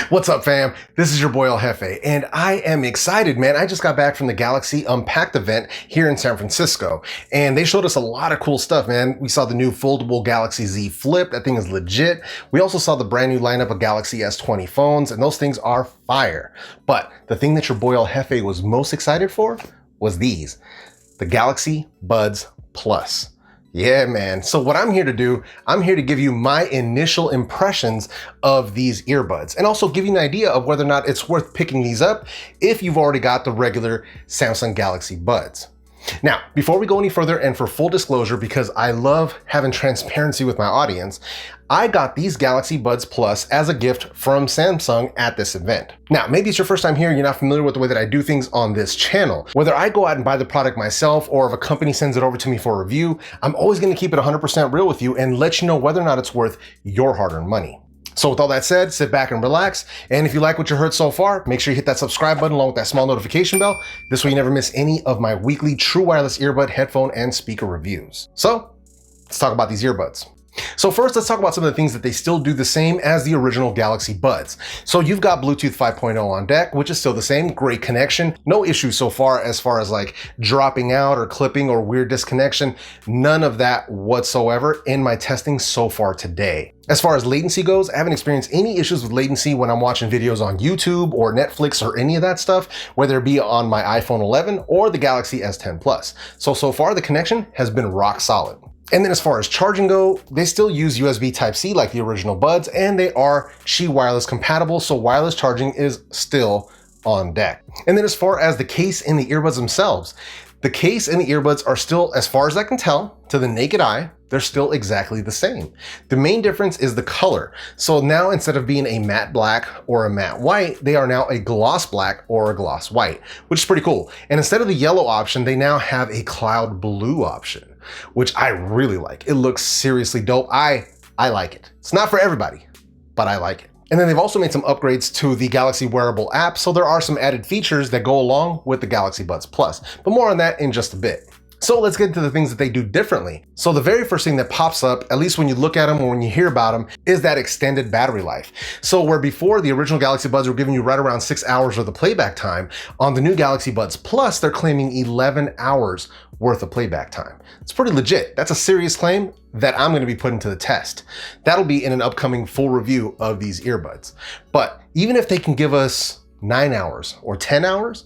What's up, fam? This is your boy El Jefe, and I am excited, man. I just got back from the Galaxy Unpacked event here in San Francisco, and they showed us a lot of cool stuff, man. We saw the new foldable Galaxy Z Flip. That thing is legit. We also saw the brand new lineup of Galaxy S20 phones, and those things are fire. But the thing that your boy El Jefe was most excited for was these, the Galaxy Buds Plus. Yeah, man. So what I'm here to do, I'm here to give you my initial impressions of these earbuds and also give you an idea of whether or not it's worth picking these up if you've already got the regular Samsung Galaxy Buds. Now, before we go any further, and for full disclosure, because I love having transparency with my audience, I got these Galaxy Buds Plus as a gift from Samsung at this event. Now, maybe it's your first time here and you're not familiar with the way that I do things on this channel. Whether I go out and buy the product myself or if a company sends it over to me for a review, I'm always going to keep it 100% real with you and let you know whether or not it's worth your hard-earned money. So with all that said, sit back and relax. And if you like what you heard so far, make sure you hit that subscribe button along with that small notification bell. This way you never miss any of my weekly true wireless earbud, headphone, and speaker reviews. So let's talk about these earbuds. So first, let's talk about some of the things that they still do the same as the original Galaxy Buds. So you've got Bluetooth 5.0 on deck, which is still the same, great connection. No issues so far as like dropping out or clipping or weird disconnection. None of that whatsoever in my testing so far today. As far as latency goes, I haven't experienced any issues with latency when I'm watching videos on YouTube or Netflix or any of that stuff, whether it be on my iPhone 11 or the Galaxy S10 Plus. So far the connection has been rock solid. And then as far as charging go, they still use USB Type-C like the original Buds, and they are Qi wireless compatible, so wireless charging is still on deck. And then as far as the case and the earbuds themselves, the case and the earbuds are still, as far as I can tell, to the naked eye, they're still exactly the same. The main difference is the color. So now instead of being a matte black or a matte white, they are now a gloss black or a gloss white, which is pretty cool. And instead of the yellow option, they now have a cloud blue option, which I really like. It looks seriously dope. I like it. It's not for everybody, but I like it. And then they've also made some upgrades to the Galaxy Wearable app, so there are some added features that go along with the Galaxy Buds Plus, but more on that in just a bit. So let's get into the things that they do differently. So the very first thing that pops up, at least when you look at them or when you hear about them, is that extended battery life. So where before the original Galaxy Buds were giving you right around 6 hours worth of playback time, on the new Galaxy Buds Plus, they're claiming 11 hours worth of playback time. It's pretty legit. That's a serious claim that I'm going to be putting to the test. That'll be in an upcoming full review of these earbuds. But even if they can give us 9 hours or 10 hours,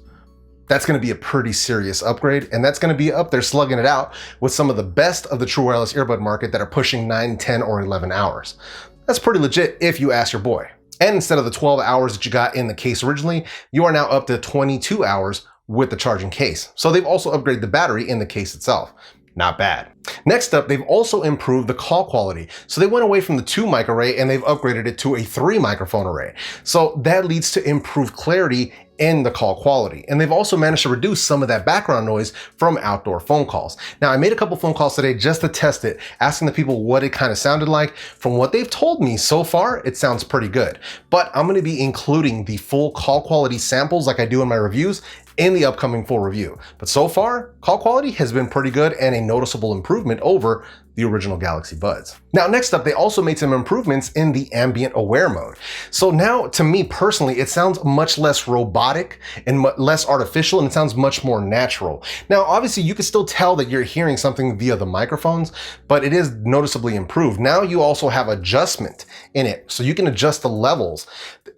that's going to be a pretty serious upgrade, and that's going to be up there slugging it out with some of the best of the true wireless earbud market that are pushing 9, 10, or 11 hours. That's pretty legit if you ask your boy. And instead of the 12 hours that you got in the case originally, you are now up to 22 hours with the charging case. So they've also upgraded the battery in the case itself. Not bad. Next up, they've also improved the call quality. So they went away from the 2 mic array and they've upgraded it to a 3 microphone array. So that leads to improved clarity in the call quality. And they've also managed to reduce some of that background noise from outdoor phone calls. Now, I made a couple phone calls today just to test it, asking the people what it kind of sounded like. From what they've told me so far, it sounds pretty good. But I'm going to be including the full call quality samples like I do in my reviews in the upcoming full review. But so far, call quality has been pretty good and a noticeable improvement over the original Galaxy Buds. Now, next up, they also made some improvements in the Ambient Aware mode. So now, to me personally, it sounds much less robotic and less artificial, and it sounds much more natural. Now, obviously, you can still tell that you're hearing something via the microphones, but it is noticeably improved. Now you also have adjustment in it, so you can adjust the levels.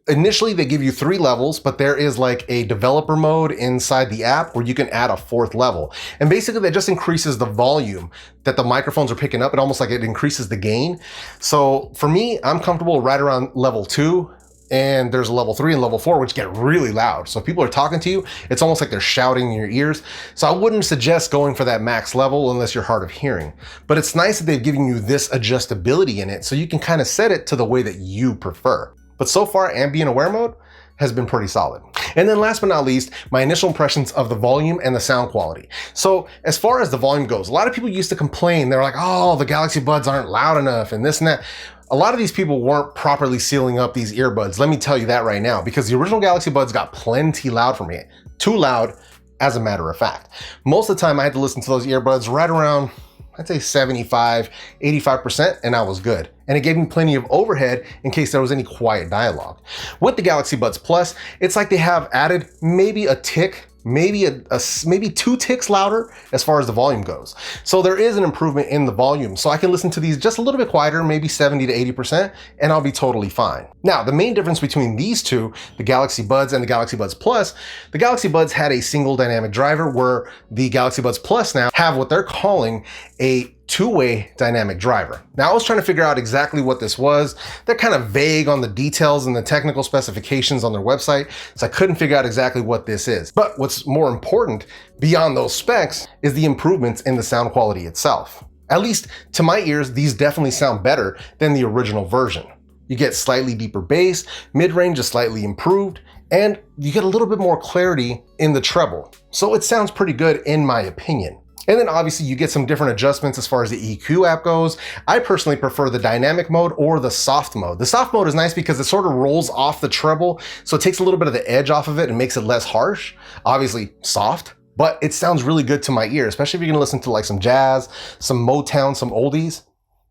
Initially, they give you 3 levels, but there is like a developer mode inside the app where you can add a 4th level. And basically that just increases the volume that the microphones are picking up. It almost like it increases the gain. So for me, I'm comfortable right around level 2. And there's a level 3 and level 4, which get really loud. So if people are talking to you, it's almost like they're shouting in your ears. So I wouldn't suggest going for that max level unless you're hard of hearing. But it's nice that they've given you this adjustability in it so you can kind of set it to the way that you prefer. But so far, Ambient Aware mode has been pretty solid. And then last but not least, my initial impressions of the volume and the sound quality. So as far as the volume goes, a lot of people used to complain. They're like, oh, the Galaxy Buds aren't loud enough and this and that. A lot of these people weren't properly sealing up these earbuds. Let me tell you that right now, because the original Galaxy Buds got plenty loud for me. Too loud, as a matter of fact. Most of the time I had to listen to those earbuds right around, I'd say 75, 85%, and I was good. and it gave me plenty of overhead in case there was any quiet dialogue. With the Galaxy Buds Plus, it's like they have added maybe a tick, maybe maybe 2 ticks louder as far as the volume goes. So there is an improvement in the volume. So I can listen to these just a little bit quieter, maybe 70 to 80%, and I'll be totally fine. Now, the main difference between these two, the Galaxy Buds and the Galaxy Buds Plus, the Galaxy Buds had a single dynamic driver, where the Galaxy Buds Plus now have what they're calling a 2-way dynamic driver. Now, I was trying to figure out exactly what this was. They're kind of vague on the details and the technical specifications on their website, so I couldn't figure out exactly what this is. But what's more important beyond those specs is the improvements in the sound quality itself. At least to my ears, these definitely sound better than the original version. You get slightly deeper bass, mid-range is slightly improved, and you get a little bit more clarity in the treble. So it sounds pretty good in my opinion. And then obviously you get some different adjustments as far as the EQ app goes. I personally prefer the dynamic mode or the soft mode. The soft mode is nice because it sort of rolls off the treble, so it takes a little bit of the edge off of it and makes it less harsh. Obviously soft, but it sounds really good to my ear, especially if you're gonna listen to like some jazz, some Motown, some oldies.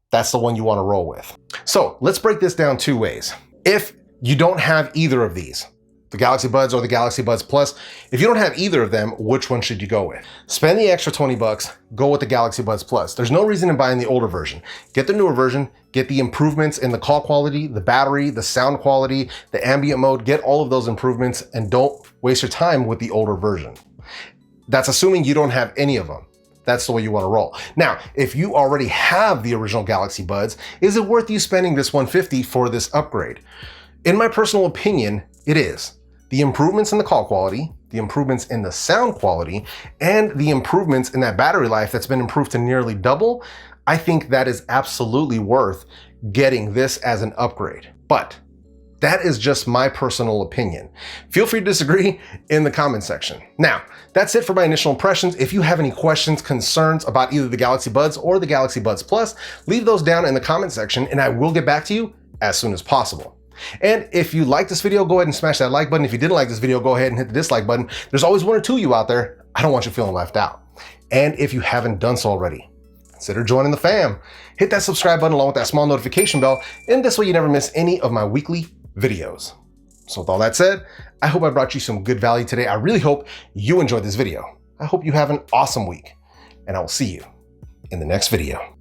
That's the one you wanna roll with. So let's break this down 2 ways. If you don't have either of these, the Galaxy Buds or the Galaxy Buds Plus, if you don't have either of them, which one should you go with? Spend the extra 20 bucks, go with the Galaxy Buds Plus. There's no reason in buying the older version. Get the newer version, get the improvements in the call quality, the battery, the sound quality, the ambient mode, get all of those improvements, and don't waste your time with the older version. That's assuming you don't have any of them. That's the way you want to roll. Now, if you already have the original Galaxy Buds, is it worth you spending this $150 for this upgrade? In my personal opinion, it is. The improvements in the call quality, the improvements in the sound quality, and the improvements in that battery life that's been improved to nearly double, I think that is absolutely worth getting this as an upgrade. But that is just my personal opinion. Feel free to disagree in the comment section. Now, that's it for my initial impressions. If you have any questions, concerns about either the Galaxy Buds or the Galaxy Buds Plus, leave those down in the comment section and I will get back to you as soon as possible. And if you like this video, go ahead and smash that like button. If you didn't like this video, go ahead and hit the dislike button. There's always 1 or 2 of you out there. I don't want you feeling left out. And if you haven't done so already, consider joining the fam. Hit that subscribe button along with that small notification bell, and this way you never miss any of my weekly videos. So with all that said, I hope I brought you some good value today. I really hope you enjoyed this video. I hope you have an awesome week, and I will see you in the next video.